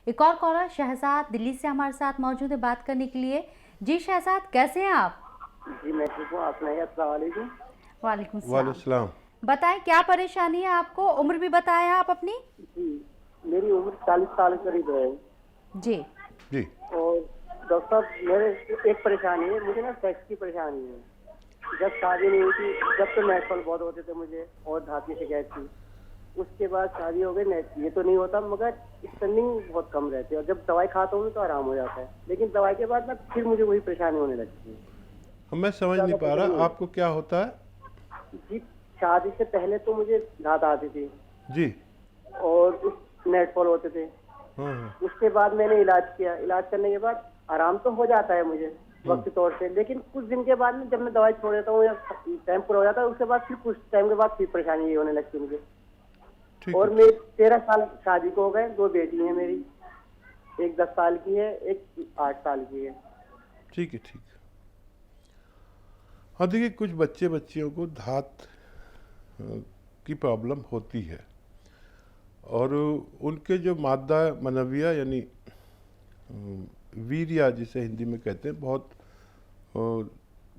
एक और कॉलर शहजाद दिल्ली से हमारे साथ मौजूद है बात करने के लिए। जी शहजाद, कैसे हैं आप? जी मैं ठीक हूँ। आप सुनाइए। अस्सलाम वालेकुम। वालेकुम वालेकुम सलाम। सलाम। बताएं क्या परेशानी है आपको, उम्र भी बताएं आप अपनी। जी मेरी उम्र 40 साल करीब है। जी जी और डॉक्टर साहब मेरे एक परेशानी है, मुझे ना सेक्स की परेशानी है। जब शादी नहीं हुई थी जब तो नेशनल बहुत होते थे मुझे और दांत की शिकायत थी। उसके बाद शादी हो गई, ये तो नहीं होता मगर स्टर्निंग बहुत कम रहती है और जब दवाई खाता हूँ तो आराम हो जाता है, लेकिन दवाई के बाद ना फिर मुझे वही परेशानी होने लगती है। मैं समझ नहीं ज्यादा पा बेटर रहा नहीं आपको क्या होता है। है जी। शादी से पहले तो मुझे दांत आती थी जी। और नेटफॉल होते थे। हाँ। उसके बाद मैंने इलाज किया, इलाज करने के बाद आराम तो हो जाता है मुझे वक्त तौर से, लेकिन कुछ दिन के बाद में जब मैं दवाई छोड़ देता हूँ या टाइम पूरा हो जाता है उसके बाद फिर कुछ टाइम के बाद फिर परेशानी ये होने लगती है मुझे। ठीक और है। मेरे 13 साल शादी को हो गए, 2 बेटी हैं मेरी, एक 10 साल की है, एक 8 साल की है। ठीक है। ठीक है। हाँ देखिए, कुछ बच्चे बच्चियों को धात की प्रॉब्लम होती है और उनके जो मादा मनविया यानी वीर्या जिसे हिंदी में कहते हैं बहुत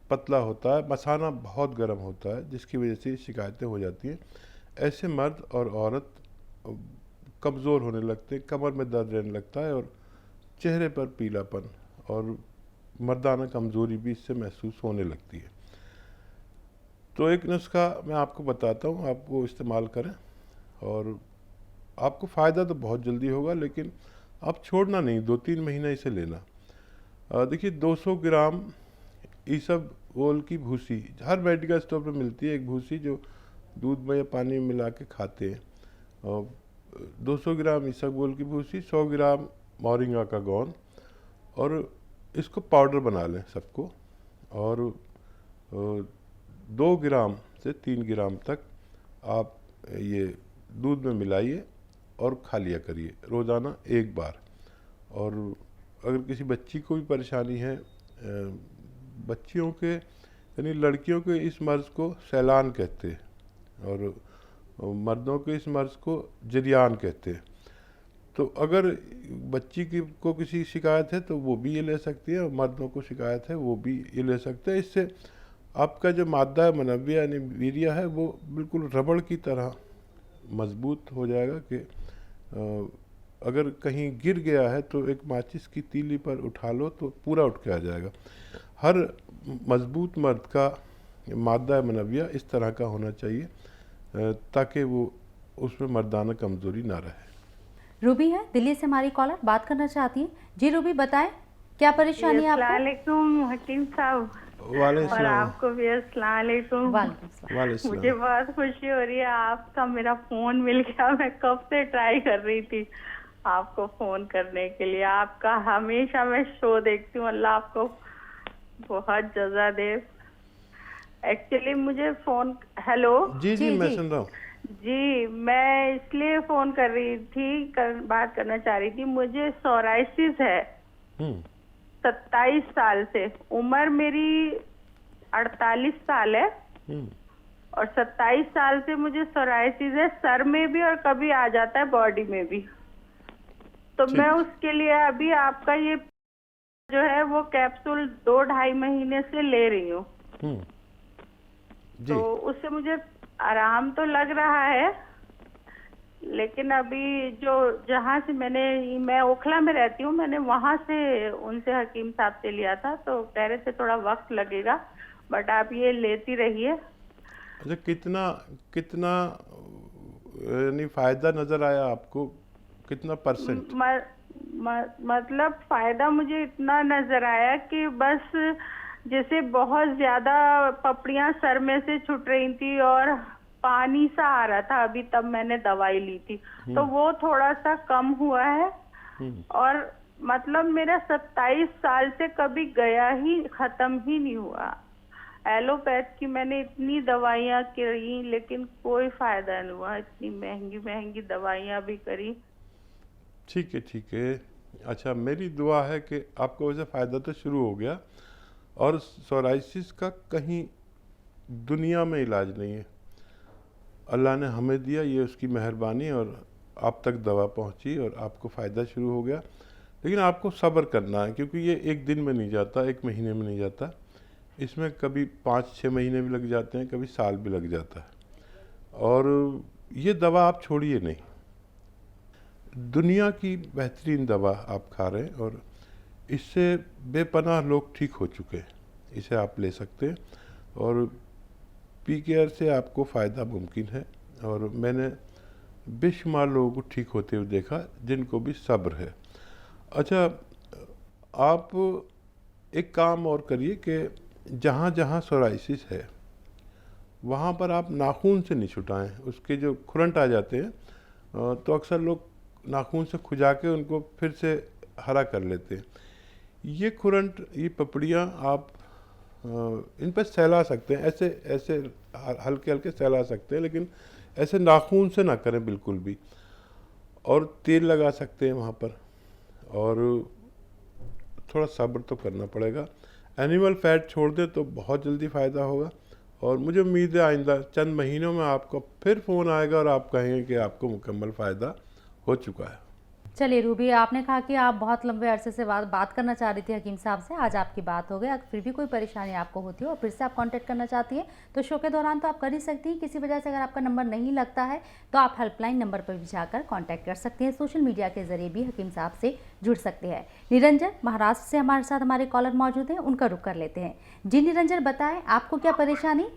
पतला होता है, मसाना बहुत गर्म होता है, जिसकी वजह से शिकायतें हो जाती हैं। ऐसे मर्द और औरत कमज़ोर होने लगते हैं, कमर में दर्द रहने लगता है और चेहरे पर पीलापन और मर्दाना कमज़ोरी भी इससे महसूस होने लगती है। तो एक नुस्खा मैं आपको बताता हूँ, आप वो इस्तेमाल करें और आपको फ़ायदा तो बहुत जल्दी होगा, लेकिन आप छोड़ना नहीं, 2-3 महीना इसे लेना। देखिए 200 ग्राम ईसबगोल की भूसी हर मेडिकल स्टोर पर मिलती है, एक भूसी जो दूध में या पानी में मिला के खाते हैं। और 200 ग्राम ईसबगोल की भूसी, 100 ग्राम मोरिंगा का गोंद, और इसको पाउडर बना लें सबको। और 2 ग्राम से 3 ग्राम तक आप ये दूध में मिलाइए और खा लिया करिए रोज़ाना एक बार। और अगर किसी बच्ची को भी परेशानी है, बच्चियों के यानी लड़कियों के इस मर्ज़ को सैलान कहते हैं और मर्दों के इस मर्ज़ को जरियान कहते हैं। तो अगर बच्ची की को किसी शिकायत है तो वो भी ये ले सकती है और मर्दों को शिकायत है वो भी ये ले सकते हैं। इससे आपका जो मादा मनव्य यानी वीर्य है वो बिल्कुल रबड़ की तरह मजबूत हो जाएगा कि अगर कहीं गिर गया है तो एक माचिस की तीली पर उठा लो तो पूरा उठ के आ जाएगा। हर मजबूत मर्द का मादा मनव्य इस तरह का होना चाहिए ताकि वो उसमें मर्दाना कमज़ोरी ना रहे। रूबी है दिल्ली से हमारी कॉलर, बात करना चाहती हैं। जी रूबी, बताएं क्या परेशानी है आपको? अस्सलाम वालेकुम हकीम साहब। वालेकुम और सलाम। आपको भी अस्सलाम वालेकुम। वालेकुम सलाम। वालेकुम मुझे सलाम। बहुत खुशी हो रही है, आपका मेरा फोन मिल गया। मैं कब से ट्राई कर रही थी आपको फोन करने के लिए। आपका हमेशा मैं शो देखती हूँ, अल्लाह आपको बहुत जज़ा दे। एक्चुअली मुझे फोन, हेलो जी जी जी मैं जी सुन रहा हूँ। जी, मैं इसलिए फोन कर रही थी, बात करना चाह रही थी। मुझे सोराइसिस है 27 साल से, उम्र मेरी 48 साल है और 27 साल से मुझे सोराइसिस है, सर में भी और कभी आ जाता है बॉडी में भी। तो ठीक। मैं उसके लिए अभी आपका ये जो है वो कैप्सूल 2-2.5 महीने से ले रही हूँ। जी। तो उससे मुझे आराम तो लग रहा है, लेकिन अभी जो जहाँ से मैं ओखला में रहती हूँ, मैंने वहाँ से उनसे हकीम साहब से लिया था तो कह रहे थे थोड़ा वक्त लगेगा, बट आप ये लेती रहिए। अच्छा, कितना कितना यानी फ़ायदा नज़र आया आपको, कितना परसेंट? मतलब फायदा मुझे इतना नजर आया कि बस जैसे बहुत ज्यादा पपड़ियां सर में से छूट रही थी और पानी सा आ रहा था, अभी तब मैंने दवाई ली थी तो वो थोड़ा सा कम हुआ है। और मतलब मेरा 27 साल से कभी गया ही खत्म ही नहीं हुआ। एलोपैथ की मैंने इतनी दवाइयां करी लेकिन कोई फायदा नहीं हुआ, इतनी महंगी महंगी दवाइयां भी करी। ठीक है। ठीक है। अच्छा, मेरी दुआ है कि आपको वैसे फ़ायदा तो शुरू हो गया और सोराइसिस का कहीं दुनिया में इलाज नहीं है। अल्लाह ने हमें दिया, ये उसकी मेहरबानी और आप तक दवा पहुंची और आपको फ़ायदा शुरू हो गया। लेकिन आपको सब्र करना है, क्योंकि ये एक दिन में नहीं जाता, एक महीने में नहीं जाता। इसमें कभी 5-6 महीने भी लग जाते हैं, कभी साल भी लग जाता है। और ये दवा आप छोड़िए नहीं। दुनिया की बेहतरीन दवा आप खा रहे हैं और इससे बेपनाह लोग ठीक हो चुके हैं। इसे आप ले सकते हैं और पी केयर से आपको फ़ायदा मुमकिन है। और मैंने बेशुमार लोगों को ठीक होते हुए देखा जिनको भी सब्र है। अच्छा, आप एक काम और करिए कि जहाँ जहाँ सोराइसिस है वहाँ पर आप नाखून से नहीं छुटाएं। उसके जो खुरंट आ जाते हैं तो अक्सर लोग नाखून से खुजा के उनको फिर से हरा कर लेते हैं। ये खुरंट, ये पपड़ियाँ आप इन पर सहला सकते हैं, ऐसे ऐसे हल्के हल्के सहला सकते हैं, लेकिन ऐसे नाखून से ना करें बिल्कुल भी। और तेल लगा सकते हैं वहाँ पर, और थोड़ा सब्र तो करना पड़ेगा। एनिमल फैट छोड़ दें तो बहुत जल्दी फ़ायदा होगा। और मुझे उम्मीद है आइंदा चंद महीनों में आपको फिर फ़ोन आएगा और आप कहेंगे कि आपको मुकम्मल फ़ायदा हो चुका है। चलिए रूबी, आपने कहा कि आप बहुत लंबे अरसे से बात करना चाह रही थी हकीम साहब से। आज आपकी बात हो गई। अगर फिर भी कोई परेशानी आपको होती हो और फिर से आप कांटेक्ट करना चाहती हैं तो शो के दौरान तो आप कर ही सकती हैं। किसी वजह से अगर आपका नंबर नहीं लगता है तो आप हेल्पलाइन नंबर पर भी जाकर कांटेक्ट कर सकती हैं। सोशल मीडिया के जरिए भी हकीम साहब से जुड़ सकते हैं। निरंजन महाराष्ट्र से हमारे साथ हमारे कॉलर मौजूद हैं, उनका रुख कर लेते हैं। जी निरंजन, बताएं आपको क्या परेशानी?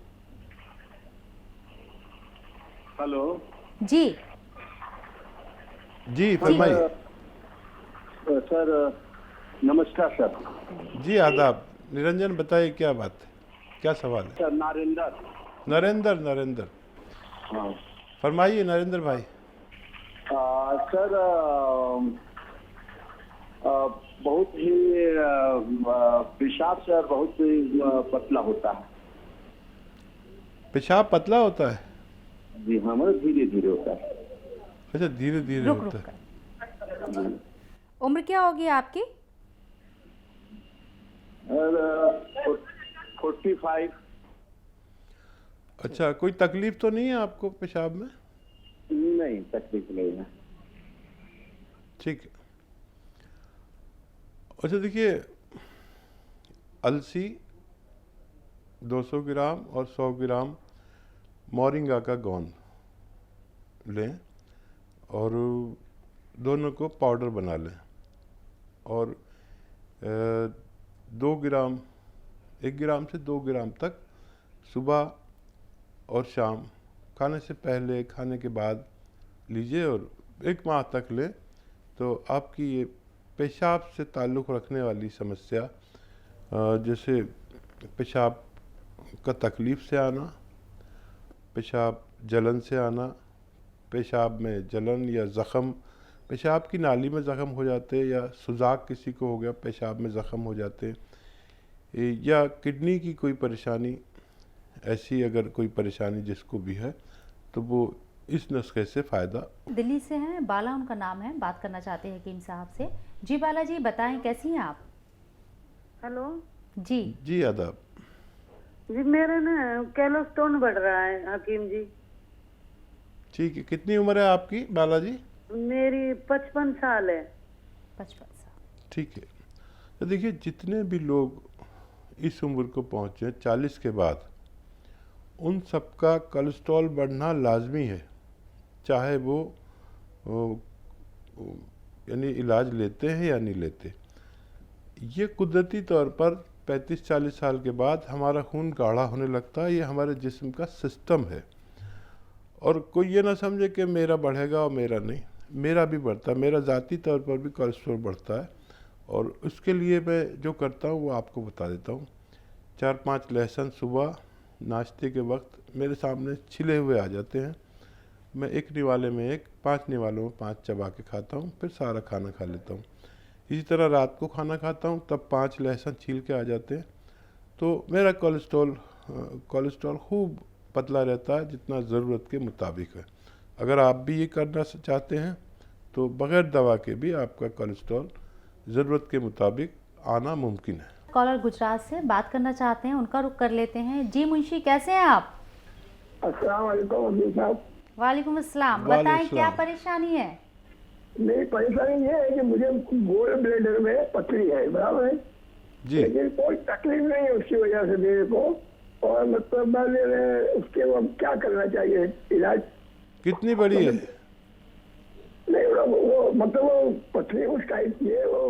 हेलो जी जी फरमाइए। सर नमस्कार सर। जी आदाब। निरंजन बताइए क्या बात है, क्या सवाल है? सर नरेंद्र हाँ फरमाइए नरेंद्र भाई। सर बहुत ही पेशाब सर बहुत ही पतला होता है। पेशाब पतला होता है? जी हाँ, मतलब धीरे धीरे होता है। अच्छा, धीरे धीरे रुक होता रुक है। कर। उम्र क्या होगी आपकी? 45। अच्छा, कोई तकलीफ तो नहीं है आपको पेशाब में? नहीं, तकलीफ नहीं है। ठीक है। अच्छा देखिए, अलसी 200 ग्राम और 100 ग्राम मोरिंगा का गोंद लें और दोनों को पाउडर बना लें। और 2 ग्राम, 1 ग्राम से 2 ग्राम तक सुबह और शाम, खाने से पहले खाने के बाद लीजिए और 1 माह तक लें तो आपकी ये पेशाब से ताल्लुक़ रखने वाली समस्या, जैसे पेशाब का तकलीफ़ से आना, पेशाब जलन से आना, पेशाब में जलन या ज़ख़म, पेशाब की नाली में ज़ख़म हो जाते, या सुजाक किसी को हो गया पेशाब में ज़ख़म हो जाते, या किडनी की कोई परेशानी, ऐसी अगर कोई परेशानी जिसको भी है तो वो इस नुस्खे से फ़ायदा। दिल्ली से हैं, बाला उनका नाम है, बात करना चाहते हैं हकीम साहब से। जी बाला जी, बताएं कैसी हैं आप? हेलो जी जी आदाब। जी, मेरा ना कोलेस्ट्रॉल बढ़ रहा है हकीम जी। ठीक है, कितनी उम्र है आपकी बाला जी? मेरी 55 साल है। 55 साल। ठीक है। तो देखिए, जितने भी लोग इस उम्र को पहुँचे 40 के बाद, उन सबका कोलेस्ट्रॉल बढ़ना लाजमी है, चाहे वो यानी इलाज लेते हैं या नहीं लेते। ये कुदरती तौर पर 35-40 साल के बाद हमारा खून गाढ़ा होने लगता है। ये हमारे जिस्म का सिस्टम है। और कोई ये ना समझे कि मेरा बढ़ेगा और मेरा नहीं, मेरा भी बढ़ता है। मेरा ज़ाती तौर पर भी कोलेस्ट्रॉल बढ़ता है और उसके लिए मैं जो करता हूँ वो आपको बता देता हूँ। 4-5 लहसुन सुबह नाश्ते के वक्त मेरे सामने छिले हुए आ जाते हैं। मैं 1 निवाले में 1, 5 निवालों में 5 चबा के खाता हूँ, फिर सारा खाना खा लेता हूँ। इसी तरह रात को खाना खाता हूँ तब 5 लहसुन छील के आ जाते हैं। तो मेरा कोलेस्ट्रॉल खूब पतला रहता है, जितना ज़रूरत के मुताबिक है। अगर आप भी ये करना चाहते हैं तो बग़ैर दवा के भी आपका कोलेस्ट्रॉल ज़रूरत के मुताबिक आना मुमकिन है। कॉलर गुजरात से बात करना चाहते हैं, उनका रुख कर लेते हैं। जी मुंशी, कैसे हैं आप? अस्सलाम वालेकुम वकील साहब। वालेकुम अस्सलाम। वालेकुम बताएं क्या अस्सलाम। परेशानी है? मेरी परेशानी ये है कि मुझे गोल्ड ब्लेडर में पथरी है, बराबर है, जी। लेकिन कोई तकलीफ नहीं है उसकी वजह से मेरे को। और मतलब मैंने उसके वो क्या करना चाहिए इलाज? कितनी बड़ी है? नहीं वो मतलब वो पथरी उस टाइप की है, वो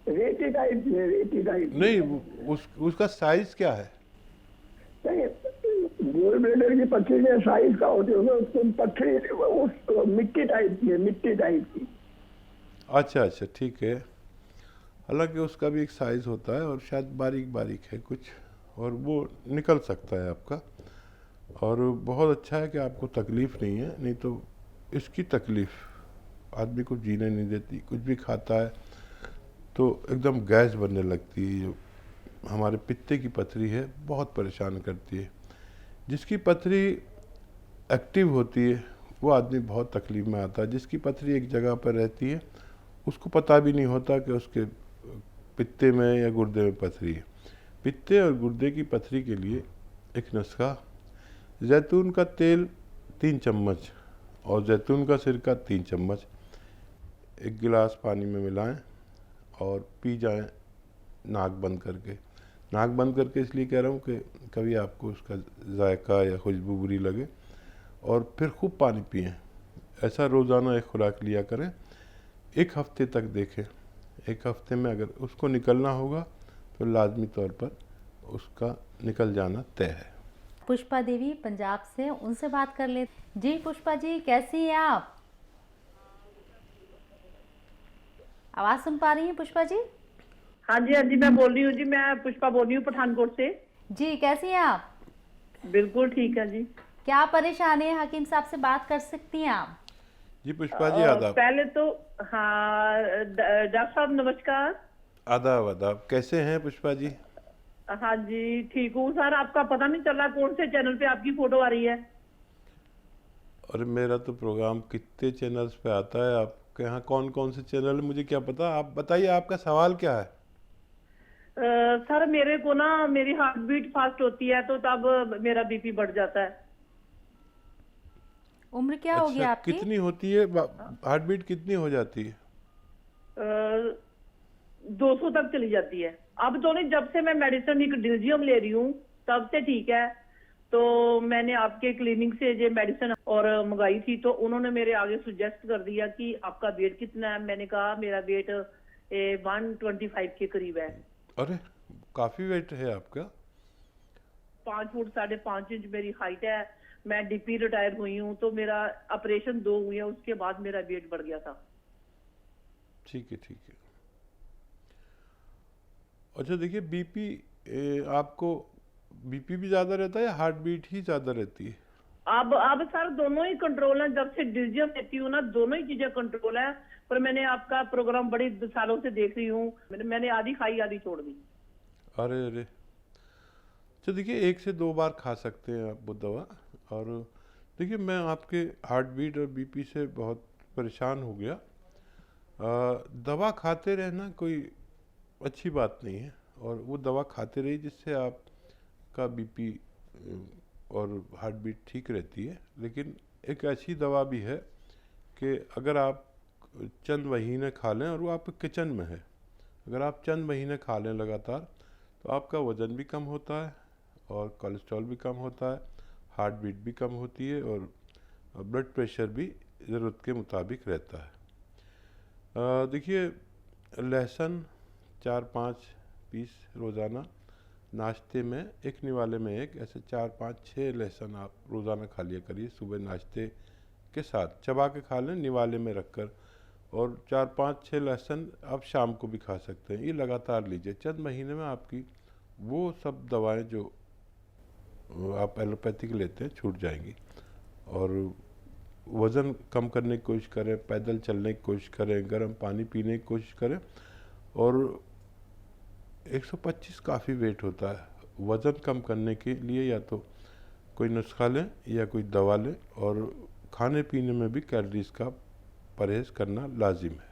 रेती टाइप की है, रेती टाइप की। नहीं, उसका साइज क्या है? नहीं, गोल्ड ब्लेडर की पथरी के साइज का होती है, उसमें पथरी उस मिट्टी टाइप की है, मिट्टी टाइप की। अच्छा अच्छा, ठीक है। हालांकि उसका भी एक साइज होता है और शायद बारीक बारीक है कुछ, और वो निकल सकता है आपका। और बहुत अच्छा है कि आपको तकलीफ़ नहीं है, नहीं तो इसकी तकलीफ़ आदमी को जीने नहीं देती। कुछ भी खाता है तो एकदम गैस बनने लगती है। जो हमारे पित्ते की पथरी है बहुत परेशान करती है। जिसकी पथरी एक्टिव होती है वो आदमी बहुत तकलीफ में आता है। जिसकी पथरी एक जगह पर रहती है उसको पता भी नहीं होता कि उसके पित्ते में या गुर्दे में पथरी है। पित्ते और गुर्दे की पथरी के लिए एक नुस्खा, जैतून का तेल 3 चम्मच और जैतून का सिरका 3 चम्मच एक गिलास पानी में मिलाएं और पी जाएं, नाक बंद करके। नाक बंद करके इसलिए कह रहा हूँ कि कभी आपको उसका जायका या खुशबू बुरी लगे, और फिर खूब पानी पिएं। ऐसा रोज़ाना एक खुराक लिया करें, 1 हफ्ते तक देखें। 1 हफ्ते में अगर उसको निकलना होगा तो लाजमी तौर पर उसका निकल जाना तय है। पुष्पा देवी पंजाब से, उनसे बात कर ले। जी पुष्पा जी, कैसी हैं आप? आवाज़ सुन पा रही हैं पुष्पा जी? हाँ जी मैं बोल रही हूँ जी, मैं पुष्पा बोल रही हूँ पठानकोट से। जी कैसी हैं आप? बिल्कुल ठीक है जी। क्या परेशानी है, हकीम साहब से बात कर सकती हैं आप? जी पुष्पा जी, आदाब। पहले तो हाँ डॉक्टर साहब नमस्कार। आदाब आदाब, कैसे हैं पुष्पा जी? हाँ जी ठीक हूँ सर। आपका पता नहीं चल रहा कौन से चैनल पे आपकी फोटो आ रही है। और मेरा तो प्रोग्राम कितने चैनल्स पे आता है, आपके यहाँ कौन कौन से चैनल है मुझे क्या पता। आप बताइए, आपका सवाल क्या है? सर मेरे को ना, मेरी हार्ट बीट फास्ट होती है तो तब मेरा बीपी बढ़ जाता है। उम्र क्या होगी अच्छा, आपकी? कितनी होती है हार्ट बीट, कितनी हो जाती है? 200 तक चली जाती है। अब तो नहीं, जब से मैं मेडिसिन एक डिल्जियम ले रही हूँ तब से ठीक है। तो मैंने आपके क्लिनिक से जो मेडिसिन और मंगाई थी तो उन्होंने मेरे आगे सुजेस्ट कर दिया कि आपका वेट कितना है। मैंने कहा मेरा वेट 125 के करीब है। अरे काफ़ी वेट है आपका। 5 फुट 5.5 इंच मेरी हाइट है। मैं डीपी रिटायर हुई हूँ तो मेरा ऑपरेशन 2 हुए हैं, उसके बाद मेरा वेट बढ़ गया था। ठीक है ठीक है। अच्छा देखिए, बीपी आपको बीपी भी ज़्यादा रहता है या हार्ट बीट ही ज़्यादा रहती है? अब सर दोनों ही कंट्रोल है। जब से डिल्जियम लेती हूँ ना, दोनों ही चीजें कंट्रोल है। पर मैंने आपका प्रोग्राम बड़ी सालों से देख रही हूँ, मैंने आधी खाई आधी छोड़ दी। अरे अरे, तो देखिए 1 से 2 बार खा सकते हैं आप वो दवा। और देखिए मैं आपके हार्ट बीट और बीपी से बहुत परेशान हो गया। दवा खाते रहना कोई अच्छी बात नहीं है, और वो दवा खाते रहिए जिससे आपका बीपी और हार्ट बीट ठीक रहती है। लेकिन एक ऐसी दवा भी है कि अगर आप चंद महीने खा लें, और वो आपके किचन में है, अगर आप चंद महीने खा लें लगातार तो आपका वज़न भी कम होता है और कोलेस्ट्रॉल भी कम होता है, हार्ट बीट भी कम होती है और ब्लड प्रेशर भी ज़रूरत के मुताबिक रहता है। देखिए लहसुन 4-5 पीस रोज़ाना नाश्ते में, एक निवाले में एक, ऐसे 4-5-6 लहसुन आप रोज़ाना खा लिया करिए। सुबह नाश्ते के साथ चबा के खा लें निवाले में रखकर, और 4-5-6 लहसुन आप शाम को भी खा सकते हैं। ये लगातार लीजिए, चंद महीने में आपकी वो सब दवाएं जो आप एलोपैथिक लेते हैं छूट जाएंगी। और वज़न कम करने की कोशिश करें, पैदल चलने की कोशिश करें, गर्म पानी पीने की कोशिश करें। और 125 काफ़ी वेट होता है। वज़न कम करने के लिए या तो कोई नुस्खा लें या कोई दवा लें, और खाने पीने में भी कैलोरीज का परहेज़ करना लाजिम है।